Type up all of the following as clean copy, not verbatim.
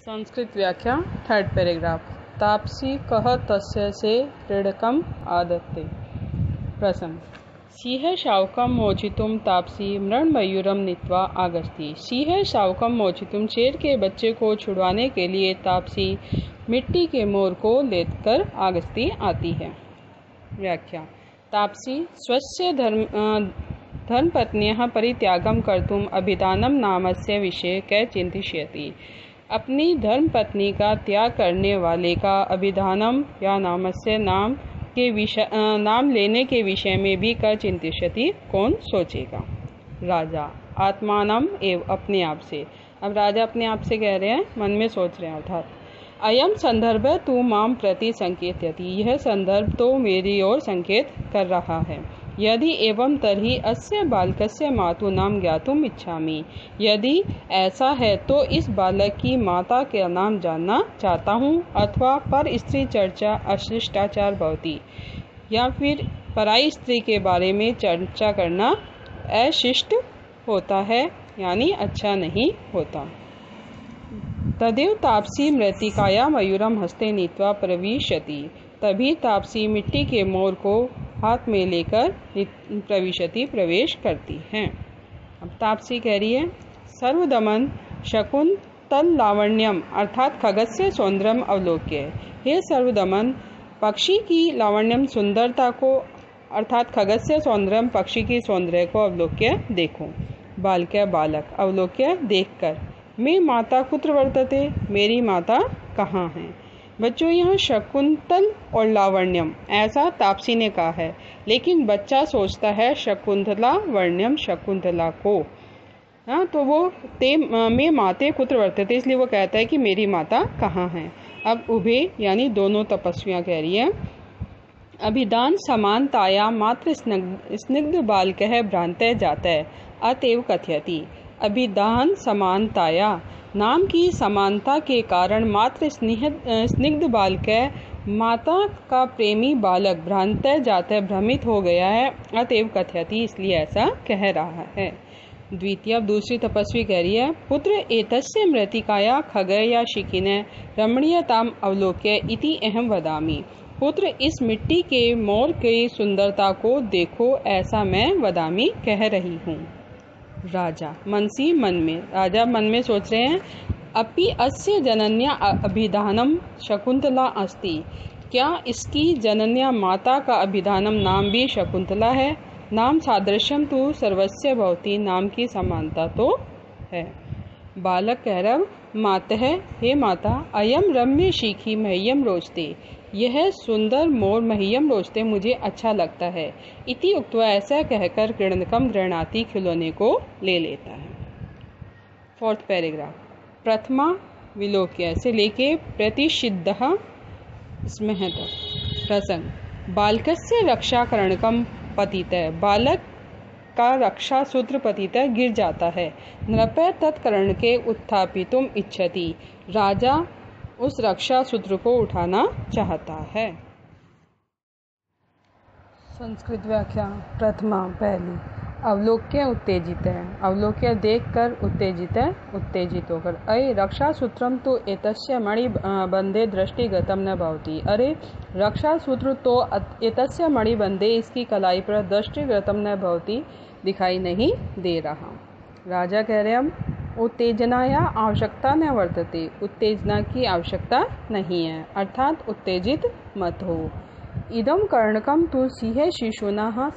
संस्कृत व्याख्या third paragraph. Taapsee कह तस्य से क्रीडकम आदत्ते। प्रसंग। सिंह शावकम मोचितुम तापसी मृण्मयूरम नीत्वा आगस्ती। सिंह शावकम मोचितुम, शेर के बच्चे को छुड़वाने के लिए तापसी मिट्टी के मोर को लेकर आगस्ती आती है। व्याख्या। तापसी स्वस्य धर्मपत्न्यः परित्यागं कर्तुम अभिधानम नामस्य विषय कै चिंतिष्यति। अपनी धर्मपत्नी का त्याग करने वाले का अभिधानम या नामस्य नाम लेने के विषय में भी कर चिंतिष्यति, कौन सोचेगा। राजा आत्मानम एव, अपने आप से। अब राजा अपने आप से कह रहे हैं, मन में सोच रहे हैं। अर्थात अयम संदर्भ तू माम प्रति संकेतयति, यह संदर्भ तो मेरी ओर संकेत कर रहा है। यदि एवं तर्हि अस्य बालकस्य मातु नाम ज्ञातुम इच्छामि, यदि ऐसा है तो इस बालक की माता का नाम जानना चाहता हूँ। अथवा पर स्त्री चर्चा अशिष्टाचार भवति, या फिर पराई स्त्री के बारे में चर्चा करना अशिष्ट होता है, यानी अच्छा नहीं होता। तदेव तापसी मृत्तिकाया मयूरम हस्ते नीत्वा प्रविशति, तभी तापसी मिट्टी के मोर को हाथ में लेकर प्रवेश करती हैं। अब तापसी कह रही है, सर्वदमन शकुंतल लावण्यम अर्थात खगस्य सौंदर्यम अवलोक्य। हे सर्वदमन, पक्षी की लावण्यम सुंदरता को अर्थात खगस्य सौंदर्यम पक्षी की सौंदर्य को अवलोक्य देखो। बालक्य बालक, अवलोक्य देखकर। मैं माता कुत्र वर्तते, मेरी माता कहाँ है। बच्चों, यहाँ शकुंतल और लावण्यम ऐसा तापसी ने कहा है, लेकिन बच्चा सोचता है शकुंतला वर्ण्यम, शकुंतला को। हाँ, तो वो मैं माते कुत्र वर्तते, इसलिए वो कहता है कि मेरी माता कहाँ है। अब उभे यानी दोनों तपस्वियां कह रही है, अभिधान समानताया मात्र स्निग्ध बालकः भ्रांतः जातः अतएव कथयति। अभिधान समानताया, नाम की समानता के कारण मात्र स्निग्ध बालक, माता का प्रेमी बालक भ्रांत जाता भ्रमित हो गया है। अतएव कथयति, इसलिए ऐसा कह रहा है। द्वितीय, दूसरी तपस्वी कह रही है, पुत्र एतस्य मृत्तिकाया खगय या शिखिन रमणीयताम अवलोक्य इति अहम वदामि। पुत्र, इस मिट्टी के मोर की सुंदरता को देखो, ऐसा मैं वदामि कह रही हूँ। राजा मनसी, मन में। राजा मन में सोच रहे हैं, अपि अस्य जनन्या अभिधानम शकुंतला अस्ति, क्या इसकी जनन्या माता का अभिधानम नाम भी शकुंतला है। नाम सादृश्यम तु सर्वस्य भवति, नाम की समानता तो है। बालक कह रहा, मातः, हे माता, अयम रम्य शिखी मह्यम रोचते, यह सुंदर मोर मह्यम रोचते, मुझे अच्छा लगता है। इति उक्त्वा, ऐसा कहकर क्रीडनकम गृह्णाति, खिलौने को ले लेता है। Fourth paragraph. प्रथमा विलोक्य से लेके प्रतिषिद्धः स्मः तक। प्रसंग। बालकस्य रक्षाकरणकम पतितः, बालक का रक्षा सूत्र पतितः गिर जाता है। नृपः तत्कर्ण के उत्थापितुम इच्छति, राजा उस रक्षा सूत्र को उठाना चाहता है। संस्कृत व्याख्या। प्रथमा, पहली। अवलोक्य उत्तेजित है, अवलोक्य देखकर उत्तेजित होकर। अय रक्षा सूत्रम तो एतस्य मणिबंधे दृष्टिगतम न भवति, अरे रक्षा सूत्र तो एतस्य मणिबंधे, इसकी कलाई पर दृष्टिगतम न भवति, दिखाई नहीं दे रहा। राजा कह रहे हम, उत्तेजनाया आवश्यकता न वर्तते, उत्तेजना की आवश्यकता नहीं है, अर्थात उत्तेजित मत हो। इदम कर्णकम तु सिंह शिशुना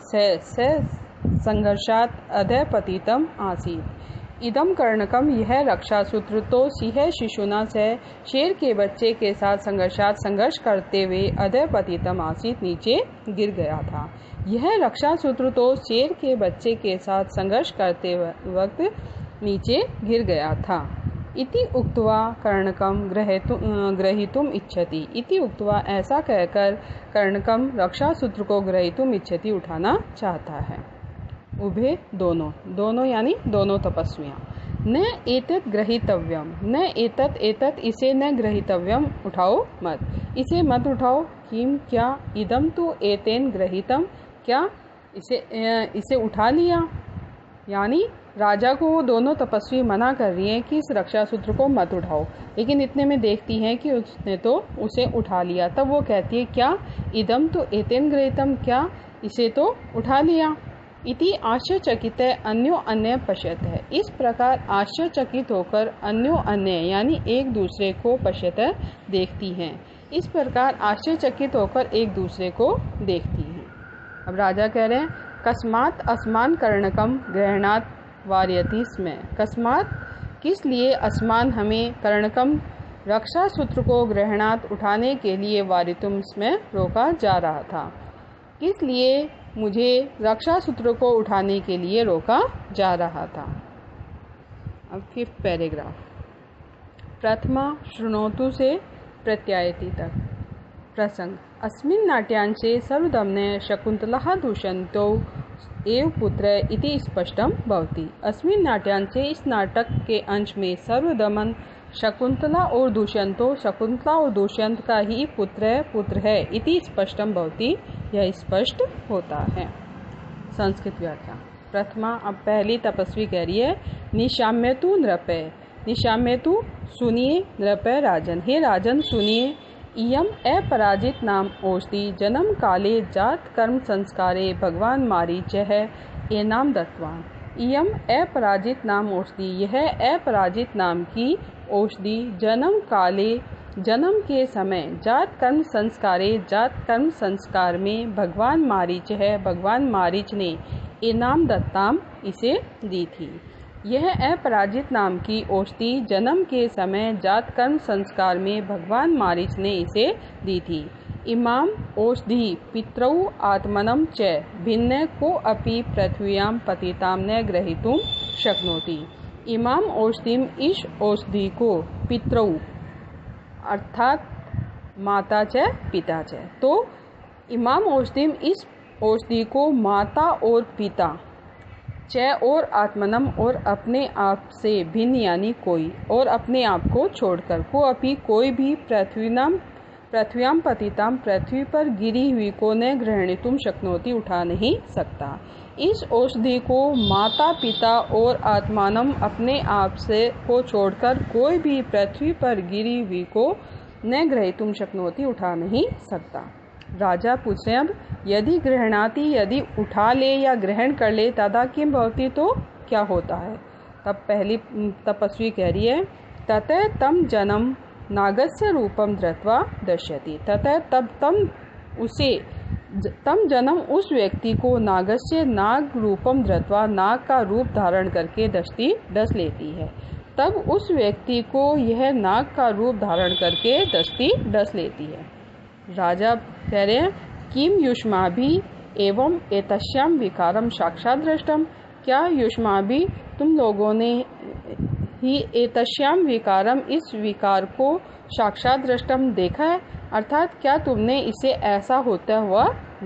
संघर्षात अधः पतितम आसीत। इदम कर्णकम, यह रक्षा सूत्र तो सिंह शिशुना से शेर के बच्चे के साथ संघर्ष करते हुए अधः पतितम आसीत, नीचे गिर गया था। यह रक्षा सूत्र तो शेर के बच्चे के साथ संघर्ष करते वक्त नीचे गिर गया था। इति उक्त्वा कर्णकम ग्रहीतुम इच्छति, इति उक्त्वा ऐसा कहकर कर्णकम रक्षा सूत्र को ग्रहीतुम इच्छति, उठाना चाहता है। उभे, दोनों यानी दोनों तपस्वियां। न एतत् ग्रहीतव्यम, न एतत् इसे न ग्रहीतव्यम, उठाओ मत, इसे मत उठाओ। किम, क्या, इदम तु एतेन ग्रहीतम, क्या इसे उठा लिया, यानी राजा को वो दोनों तपस्वी मना कर रही हैं कि इस रक्षा सूत्र को मत उठाओ, लेकिन इतने में देखती हैं कि उसने तो उसे उठा लिया। तब वो कहती है, क्या इदम तो एतेन गृहीतम, क्या इसे तो उठा लिया। इति आश्चर्यचकित अन्यो अन्य पश्यत है। इस प्रकार आश्चर्यचकित होकर अन्यो अन्य यानी एक दूसरे को पश्यत देखती हैं। इस प्रकार आश्चर्यचकित होकर एक दूसरे को देखती हैं। अब राजा कह रहे हैं, कस्मात् अस्मान कर्णकम ग्रहणात् वार्यति स्म। कस्मात् किस लिए अस्मान हमें कर्णकम रक्षा सूत्र को ग्रहणात् उठाने के लिए वारितुम स्म रोका जा रहा था। किस लिए मुझे रक्षा सूत्र को उठाने के लिए रोका जा रहा था। अब 5th पैराग्राफ। प्रथमा शृणोतु से प्रत्यायति तक प्रसंग। अस्मिन् नाट्यांशे सर्वदम्ने शकुन्तला दूषन्तो एव पुत्र इति स्पष्टं भवति। अस्मिन् नाट्यांशे इस नाटक के अंश में सर्वदमन शकुन्तला और दुष्यंतो शकुन्तला और दुष्यंत का ही पुत्र है इति स्पष्टं भवति, यह स्पष्ट होता है। संस्कृत व्याख्या। प्रथमा, अब पहली तपस्वी कह रही है, निशाम्यतु नृपे। निशाम्यतु सुनिए, नृपे राजन, हे राजन सुनिए। इयम अपराजित नाम औषधि जन्म काले जात कर्म संस्कारे भगवान मारीचः एनाम दत्तवान। इयम अपराजित नाम औषधि, यह अपराजित नाम की औषधि जन्म काले जन्म के समय जात कर्म संस्कारे जात कर्म संस्कार में भगवान मारीच है, भगवान मारीच ने इनाम दत्ताम इसे दी थी। यह अपराजित नाम की औषधि जन्म के समय जात कर्म संस्कार में भगवान मारीच ने इसे दी थी। इमाम औषधि पितरौ आत्मनम च भिन्न को अपि पृथ्व्याम पतिताम न ग्रहीतुम शक्नोति। इमाम औषधिम, इस औषधि को, पितरौ अर्थात माता च पिता च, तो इमाम औषधिम, इस औषधि को माता और पिता, च और आत्मनम और अपने आप से भिन्न यानी कोई, और अपने आप को छोड़कर, को अपि कोई भी पृथ्व्याम पतिताम पृथ्वी पर गिरी हुई को न ग्रहणितुम शक्नोति उठा नहीं सकता। इस औषधि को माता पिता और आत्मानम अपने आप से को छोड़कर कोई भी पृथ्वी पर गिरी हुई को न ग्रहीतुम शक्नोति उठा नहीं सकता। राजा पूछ रहे, अब यदि गृहणाति, यदि उठा ले या ग्रहण कर ले, तदा किम भवति, तो क्या होता है। तब पहली तपस्वी कह रही है, ततः तम जन्म नागस्य रूपम धृत्वा दर्शयति। ततः तब तम जन्म उस व्यक्ति को नागस्य नाग रूपम धृत्वा नाग का रूप धारण करके डस लेती है। तब उस व्यक्ति को यह नाग का रूप धारण करके डस लेती है। राजा कह रहे हैं, किम युष्माभि एवं एतस्याम विकारम साक्षात दृष्टम। क्या युष्माभि तुम लोगों ने ही एतस्याम विकारम, इस विकार को साक्षात दृष्टम देखा है, अर्थात क्या तुमने इसे ऐसा होता हुआ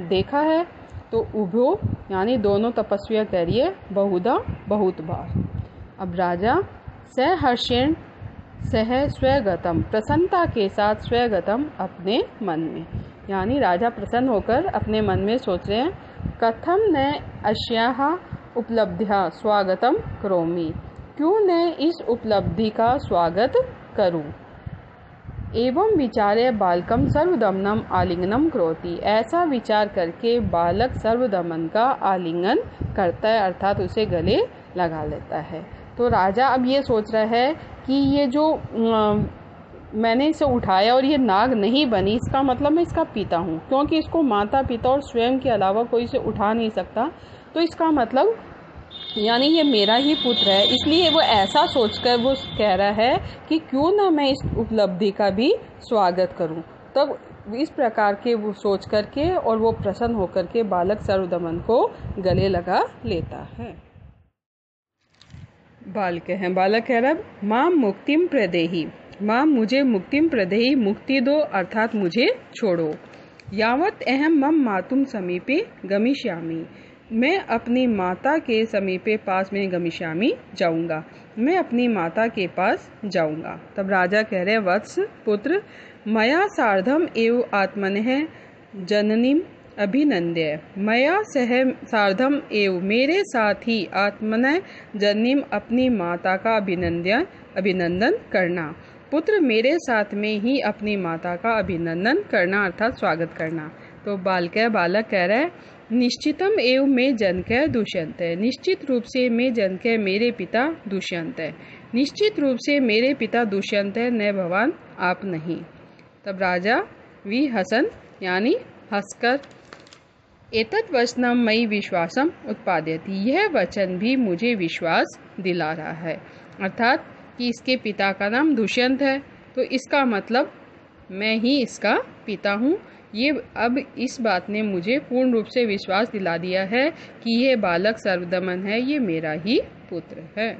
देखा है। तो उभो यानी दोनों तपस्वियां कह रही है, बहुधा बहुत बार। अब राजा सहर्षेण सह स्वगतम, प्रसन्नता के साथ स्वगतम अपने मन में, यानी राजा प्रसन्न होकर अपने मन में सोच रहे हैं, कथम न अस्याः उपलब्ध्या स्वागतम करोमि, क्यों न इस उपलब्धि का स्वागत करूं। एवं विचारे बालकम सर्वदमनम आलिंगनम करोति, ऐसा विचार करके बालक सर्वदमन का आलिंगन करता है, अर्थात उसे गले लगा लेता है। तो राजा अब ये सोच रहा है कि ये जो मैंने इसे उठाया और ये नाग नहीं बनी, इसका मतलब मैं इसका पिता हूँ, क्योंकि इसको माता पिता और स्वयं के अलावा कोई इसे उठा नहीं सकता। तो इसका मतलब यानी ये मेरा ही पुत्र है, इसलिए वो ऐसा सोचकर वो कह रहा है कि क्यों ना मैं इस उपलब्धि का भी स्वागत करूं। तब इस प्रकार के वो सोच करके और वो प्रसन्न होकर के बालक सर्वदमन को गले लगा लेता है। बालक कह रहा, मां मुक्तिम प्रदेहि, मां मुझे मुक्तिम प्रदेहि, मुक्ति दो अर्थात मुझे छोड़ो। यावत अहम मम मातुम समीपे गमिष्यामि, मैं अपनी माता के समीपे पास में गमिष्यामि जाऊंगा, मैं अपनी माता के पास जाऊंगा। तब राजा कह रहे, वत्स पुत्र, मया सार्धम एव आत्मनः जननीम अभिनंद्य मया सह सार्धम एव मेरे साथ ही आत्मनः जननीम अपनी माता का अभिनंदन करना। पुत्र मेरे साथ में ही अपनी माता का अभिनंदन करना अर्थात स्वागत करना। तो बालक कह रहा है निश्चितम एव में जनक दुष्यंत है, निश्चित रूप से में जनक मेरे पिता दुष्यंत है, निश्चित रूप से मेरे पिता दुष्यंत है, न भगवान आप नहीं। तब राजा वी हसन यानी हंसकर एतत् वचनम मयि विश्वासम उत्पादयति, यह वचन भी मुझे विश्वास दिला रहा है। अर्थात कि इसके पिता का नाम दुष्यंत है, तो इसका मतलब मैं ही इसका पिता हूँ। ये अब इस बात ने मुझे पूर्ण रूप से विश्वास दिला दिया है कि यह बालक सर्वदमन है, ये मेरा ही पुत्र है।